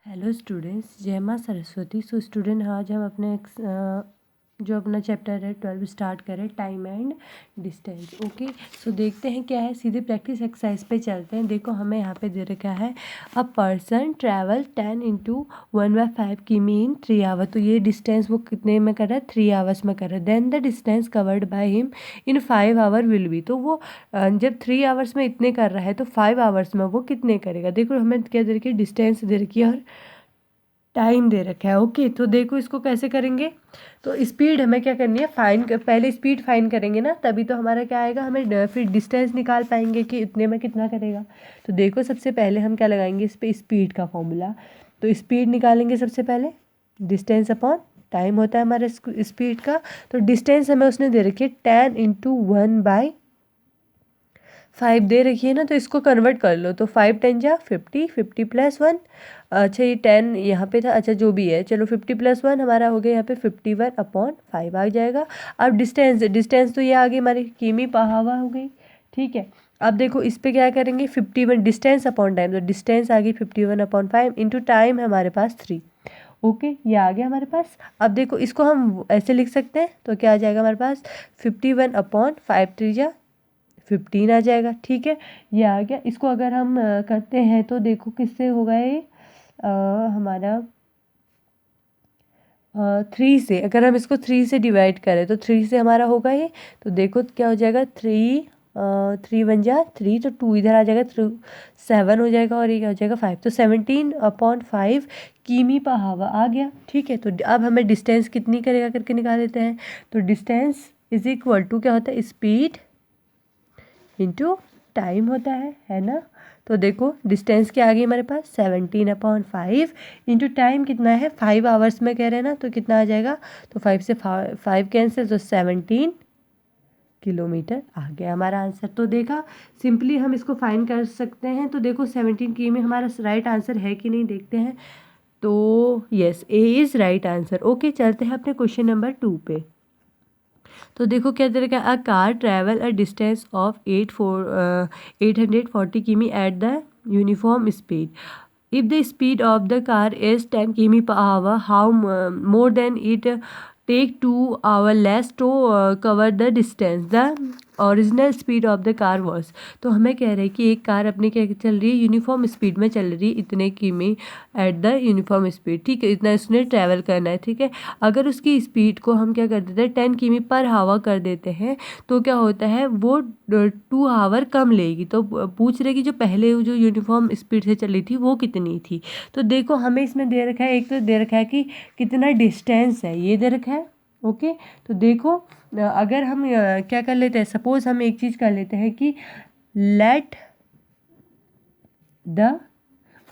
Hello students, जय माँ Saraswati. So student, आज हम अपने जो अपना चैप्टर है 12 स्टार्ट करें, टाइम एंड डिस्टेंस। ओके, सो देखते हैं क्या है। सीधे प्रैक्टिस एक्सरसाइज पे चलते हैं। देखो, हमें यहाँ पे दे रखा है अ पर्सन ट्रैवल 10 × 1/5 किमी इन 3 आवर। तो ये डिस्टेंस वो कितने में कर रहा है? 3 आवर्स में कर रहा है। Then the distance covered by him in 5 hour will be. तो वो जब 3 आवर्स में इतने कर रहा है तो 5 आवर्स में वो कितने करेगा। देखो, हमें क्या दे रखी है? डिस्टेंस दे रखी है और टाइम दे रखा है। ओके, तो देखो इसको कैसे करेंगे। तो स्पीड हमें क्या करनी है? पहले स्पीड फाइन करेंगे ना, तभी तो हमारा क्या आएगा, हमें फिर डिस्टेंस निकाल पाएंगे कि इतने में कितना करेगा। तो देखो, सबसे पहले हम क्या लगाएंगे इस पर? स्पीड का फॉर्मूला। तो स्पीड निकालेंगे सबसे पहले, डिस्टेंस अपॉन टाइम होता है हमारे स्पीड का। तो डिस्टेंस हमें उसने दे रखी है 10 × 1/5 दे रखी है ना, तो इसको कन्वर्ट कर लो। तो 5 10 जा 50, 50 + 1। अच्छा, ये 10 यहाँ पे था। अच्छा, जो भी है, चलो 50 + 1 हमारा हो गया यहाँ पे 51/5 आ जाएगा। अब डिस्टेंस तो ये आ गई हमारी किमी पाहावा हो गई। ठीक है, अब देखो इस पे क्या करेंगे? 51 डिस्टेंस अपॉन टाइम। तो डिस्टेंस आ गई 51/5 इंटू टाइम है हमारे पास 3। ओके, ये आ गया हमारे पास। अब देखो, इसको हम ऐसे लिख सकते हैं। तो क्या आ जाएगा हमारे पास? 51/5 3 जा 15 आ जाएगा। ठीक है, ये आ गया। इसको अगर हम करते हैं तो देखो किससे होगा ये हमारा 3 से। अगर हम इसको 3 से डिवाइड करें तो 3 से हमारा होगा ये। तो देखो क्या हो जाएगा? 3 1 जा 3, तो 2 इधर आ जाएगा, 7 हो जाएगा, और ये क्या हो जाएगा? 5। तो 17/5 किमी पर हावर आ गया। ठीक है, तो अब हमें डिस्टेंस कितनी करेगा करके निकाल लेते हैं। तो डिस्टेंस इज इक्वल टू क्या होता है? स्पीड इंटू टाइम होता है ना। तो देखो, डिस्टेंस क्या आ गई हमारे पास? 17/5 इंटू टाइम कितना है? 5 आवर्स में कह रहे हैं ना, तो कितना आ जाएगा? तो 5 से 5 कैंसिल, तो 17 किलोमीटर आ गया हमारा आंसर। तो देखा, सिंपली हम इसको फाइंड कर सकते हैं। तो देखो 17 किमी हमारा राइट आंसर है कि नहीं, देखते हैं। तो yes, A is right answer. Okay, चलते हैं अपने क्वेश्चन नंबर 2 पे। तो देखो क्या दे रखा है? A car travel a distance of 840 किमी at the uniform speed. If the speed of the car is 10 km per hour, how more than it take 2 hour less to cover the distance the original speed of the car was। तो हमें कह रहे हैं कि एक car अपने क्या चल रही है? यूनिफॉर्म स्पीड में चल रही है, इतने किमी एट द यूनिफॉर्म स्पीड। ठीक है, इतना उसने ट्रैवल करना है। ठीक है, अगर उसकी स्पीड को हम क्या कर देते हैं? 10 किमी पर हावर कर देते हैं, तो क्या होता है? वो 2 आवर कम लेगी। तो पूछ रहे कि जो पहले जो यूनिफॉर्म स्पीड से चली थी वो कितनी थी। तो देखो, हमें इसमें दे रखा है, एक तो दे रखा है कि कितना डिस्टेंस है, ये दे रखा है। ओके, तो देखो, अगर हम क्या कर लेते हैं? सपोज हम एक चीज़ कर लेते हैं कि लेट द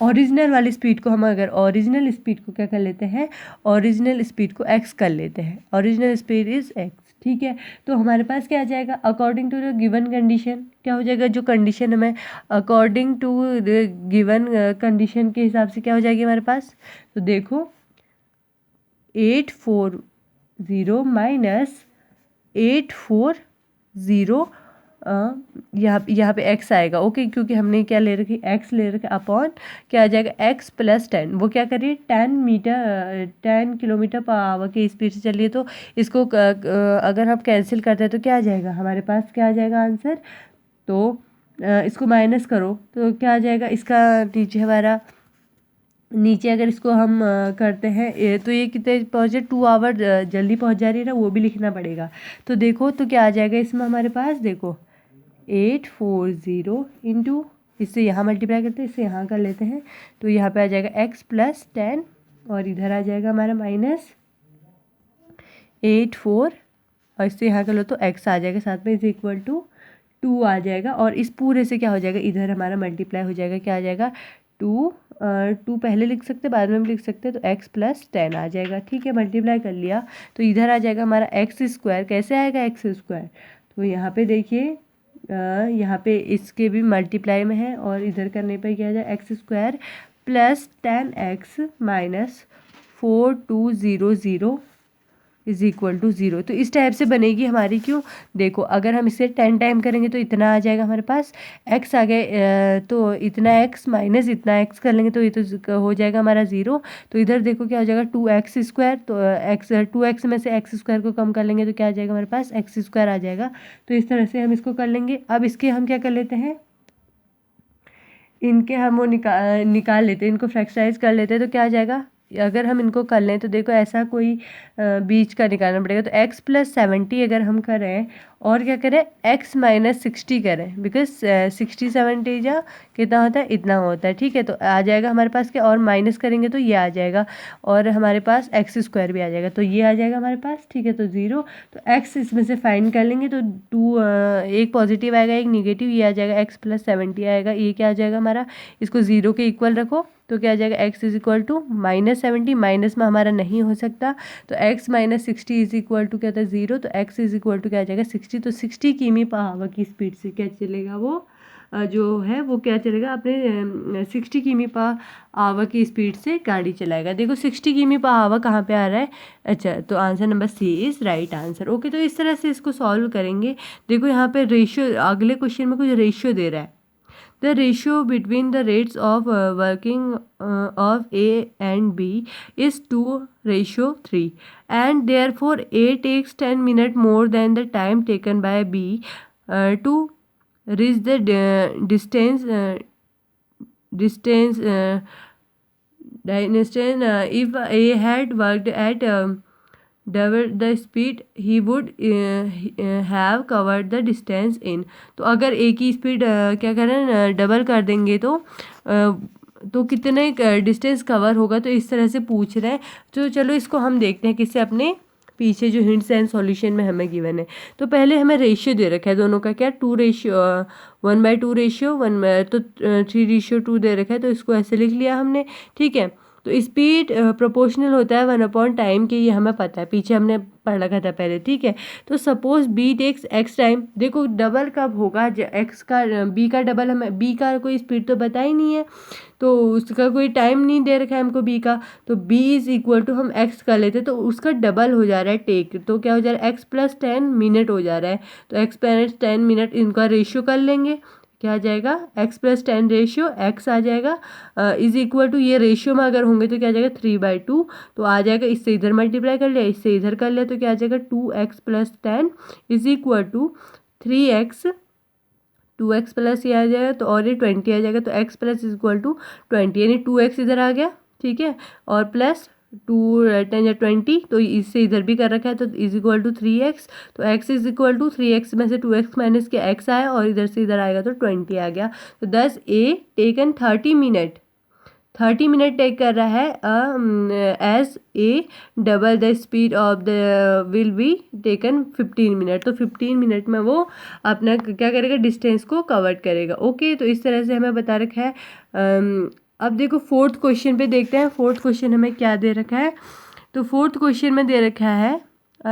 ओरिजिनल वाली स्पीड को, हम अगर ओरिजिनल स्पीड को क्या कर लेते हैं? ओरिजिनल स्पीड को x कर लेते हैं। Original speed is x। ठीक है, तो हमारे पास क्या आ जाएगा? According to the given condition क्या हो जाएगा? जो कंडीशन हमें according to the given condition के हिसाब से क्या हो जाएगी हमारे पास? तो देखो, 840 माइनस 840 यहाँ पे x आएगा। ओके, क्योंकि हमने क्या ले रखी? x ले रखा अपॉन क्या आ जाएगा? x + 10। वो क्या करिए? 10 किलोमीटर पर आवर की स्पीड से चलिए। तो इसको अगर हम कैंसिल करते हैं तो क्या आ जाएगा हमारे पास? क्या आ जाएगा आंसर? तो इसको माइनस करो तो क्या आ जाएगा? इसका नीचे हमारा, नीचे अगर इसको हम करते हैं तो ये कितने पहुँचे? 2 आवर जल्दी पहुँच जा रही है ना, वो भी लिखना पड़ेगा। तो देखो, तो क्या आ जाएगा इसमें हमारे पास? देखो, 840 इंटू, इससे यहाँ मल्टीप्लाई करते हैं, इससे यहाँ कर लेते हैं, तो यहाँ पे आ जाएगा x + 10, और इधर आ जाएगा हमारा -84, और इससे यहाँ कर लो तो x आ जाएगा साथ में, इज इक्वल टू 2 आ जाएगा। और इस पूरे से क्या हो जाएगा? इधर हमारा मल्टीप्लाई हो जाएगा, क्या आ जाएगा? 2 पहले लिख सकते, बाद में भी लिख सकते हैं, तो x + 10 आ जाएगा। ठीक है, मल्टीप्लाई कर लिया तो इधर आ जाएगा हमारा x²। कैसे आएगा x²? तो यहाँ पे देखिए, यहाँ पे इसके भी मल्टीप्लाई में है, और इधर करने पर क्या आ जाए? x² + 10x - 4200 is equal to 0। तो इस टाइप से बनेगी हमारी। क्यों, देखो अगर हम इसे 10 टाइम करेंगे तो इतना आ जाएगा हमारे पास x आ गए, तो इतना x माइनस इतना x कर लेंगे तो ये तो हो जाएगा हमारा 0। तो इधर देखो क्या हो जाएगा 2x², तो x 2x में से x² को कम कर लेंगे तो क्या आ जाएगा हमारे पास x² आ जाएगा। तो इस तरह से हम इसको कर लेंगे। अब इसके हम क्या कर लेते हैं, इनके हम वो निकाल लेते हैं, इनको फ्रैक्शनाइज कर लेते हैं। तो क्या आ जाएगा, अगर हम इनको कर लें तो देखो ऐसा कोई बीच का निकालना पड़ेगा। तो x + 70 अगर हम करें और क्या करें x - 60 करें, बिकॉज 60 70 जा कितना होता है, इतना होता है। ठीक है, तो आ जाएगा हमारे पास क्या, और माइनस करेंगे तो ये आ जाएगा और हमारे पास x² भी आ जाएगा। तो ये आ जाएगा हमारे पास। ठीक है, तो 0। तो x इसमें से फाइंड कर लेंगे तो 2 एक पॉजिटिव आएगा एक निगेटिव, ये आ जाएगा x + 70 आएगा। ये क्या आ जाएगा हमारा, इसको 0 के इक्वल रखो तो क्या आ जाएगा x = -70, माइनस में हमारा नहीं हो सकता। तो x - 60 इज इक्वल टू क्या था 0। तो x इज इक्वल टू क्या आ जाएगा 60। तो 60 किमी/आवर की स्पीड से क्या चलेगा, वो जो है वो क्या चलेगा, अपने 60 किमी/आवर की स्पीड से गाड़ी चलाएगा। देखो 60 किमी/आवर कहाँ पे आ रहा है। अच्छा, तो answer number C is right answer. Okay, तो इस तरह से इसको सॉल्व करेंगे। देखो यहाँ पे रेशियो, अगले क्वेश्चन में कुछ रेशियो दे रहा है। The ratio between the rates of working of A and B is 2:3, and therefore A takes 10 minutes more than the time taken by B to reach the distance if A had worked at double the speed he would have covered the distance in। तो अगर ए की speed क्या करें double कर देंगे तो कितने distance cover होगा, तो इस तरह से पूछ रहे हैं। तो चलो इसको हम देखते हैं किससे, अपने पीछे जो हिंट्स एंड सॉल्यूशन में हमें गिवन है। तो पहले हमें रेशियो दे रखा है दोनों का, क्या 1/2 रेशियो 1 तो 3:2 दे रखा है। तो इसको ऐसे लिख लिया हमने। ठीक है, तो स्पीड प्रोपोर्शनल होता है 1/टाइम के, ये हमें पता है, पीछे हमने पढ़ रखा था पहले। ठीक है, तो suppose b takes x time. देखो डबल कब होगा, x का b का डबल, हमें b का कोई स्पीड तो पता ही नहीं है, तो उसका कोई टाइम नहीं दे रखा है हमको b का। तो b इज इक्वल टू हम x कर लेते तो उसका डबल हो जा रहा है टेक, तो क्या हो जा रहा है x + 10 मिनट हो जा रहा है। तो x + 10 मिनट, इनका रेशियो कर लेंगे, क्या आ जाएगा x + 10 रेशियो x आ जाएगा इज इक्वल टू, ये रेशियो में अगर होंगे तो क्या आ जाएगा 3/2। तो आ जाएगा, इससे इधर मल्टीप्लाई कर लिया, इससे इधर कर लिया, तो क्या आ जाएगा 2x + 10 is equal to 3x, 2x plus ये आ जाएगा तो और ये 20 आ जाएगा। तो x + इज इक्वल टू 20, यानी 2x इधर आ गया। ठीक है, और प्लस 2 10 या 20, तो इससे इधर भी कर रखा है, तो इज इक्वल टू 3x। तो x is equal to 3x में से 2x माइनस के x आया और इधर से इधर आएगा तो 20 आ गया। तो 10 A टेकन 30 मिनट टेक कर रहा है as a double the speed of the will be taken 15 minute. तो 15 मिनट में वो अपना क्या करेगा, डिस्टेंस को कवर करेगा। ओके, तो इस तरह से हमें बता रखा है। अब देखो 4th क्वेश्चन पे देखते हैं। 4th क्वेश्चन हमें क्या दे रखा है। तो 4th क्वेश्चन में दे रखा है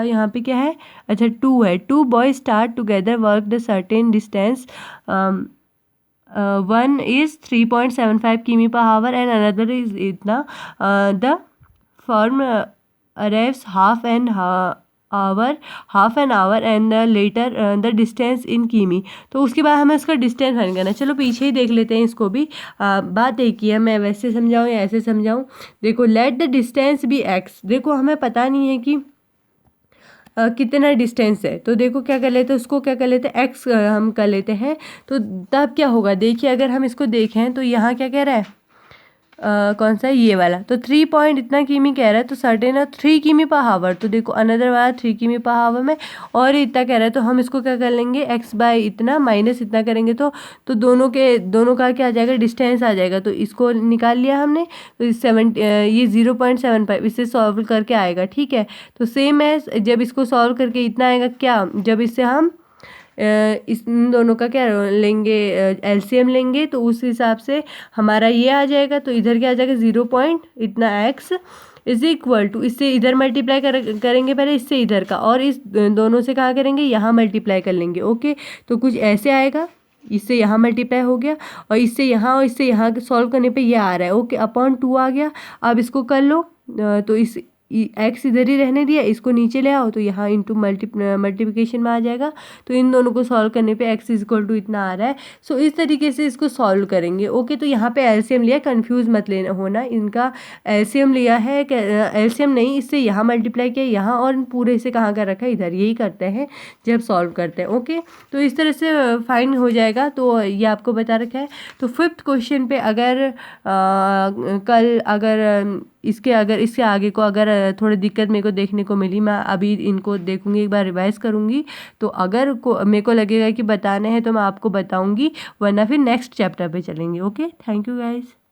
यहाँ पे क्या है, अच्छा 2 है। 2 boys start together work the certain distance, one is 3.75 km/h and another is इतना। the firm arrives half an hour and later the distance in किमी। तो उसके बाद हमें उसका डिस्टेंस फाइंड करना है। चलो पीछे ही देख लेते हैं इसको भी। बात एक ही है, मैं वैसे समझाऊँ या ऐसे समझाऊँ। देखो let the distance be x। देखो हमें पता नहीं है कि कितना डिस्टेंस है, तो देखो क्या कर लेते हैं, उसको क्या कर लेते हैं x हम कर लेते हैं। तो तब क्या होगा, देखिए अगर हम इसको देखें तो यहाँ क्या कह रहा है, कौन सा है ये वाला, तो 3 पॉइंट इतना किमी कह रहा है, तो सर्टेन 3 किमी/आवर। तो देखो अनदर वाला 3 किमी/आवर में और इतना कह रहा है, तो हम इसको क्या कर लेंगे x/इतना माइनस इतना करेंगे तो दोनों का क्या आ जाएगा, डिस्टेंस आ जाएगा। तो इसको निकाल लिया हमने, तो ये 0.75 इससे सॉल्व करके आएगा। ठीक है, तो सेम है, जब इसको सॉल्व करके इतना आएगा क्या, जब इससे हम इन दोनों का क्या लेंगे, एलसीएम लेंगे, तो उस हिसाब से हमारा ये आ जाएगा। तो इधर क्या आ जाएगा 0 पॉइंट इतना x इज इक्वल टू, इससे इधर मल्टीप्लाई करेंगे पहले, इससे इधर का, और इस दोनों से कहाँ करेंगे, यहाँ मल्टीप्लाई कर लेंगे। ओके, तो कुछ ऐसे आएगा, इससे यहाँ मल्टीप्लाई हो गया और इससे यहाँ और इससे यहाँ सॉल्व करने पे ये आ रहा है। ओके, अपॉन 2 आ गया। अब इसको कर लो, तो एक्स इधर ही रहने दिया, इसको नीचे ले आओ तो यहाँ इंटू मल्टीप्लिकेशन में आ जाएगा। तो इन दोनों को सॉल्व करने पे x इक्वल टू इतना आ रहा है। सो इस तरीके से इसको सॉल्व करेंगे। ओके, तो यहाँ पे एलसीएम लिया, कंफ्यूज मत लेना होना, इनका एलसीएम लिया है, एलसीएम नहीं, इससे यहाँ मल्टीप्लाई किया यहाँ, और पूरे से कहाँ का रखा है, इधर। यही करते हैं जब सॉल्व करते हैं। ओके, तो इस तरह से फाइंड हो जाएगा। तो ये आपको बता रखा है। तो 5th क्वेश्चन पे अगर कल अगर इसके आगे को अगर थोड़ी दिक्कत मेरे को देखने को मिली, मैं अभी इनको देखूंगी, एक बार रिवाइज करूंगी। तो अगर मेरे को लगेगा कि बताने हैं तो मैं आपको बताऊंगी, वरना फिर नेक्स्ट चैप्टर पे चलेंगे। Okay, thank you guys.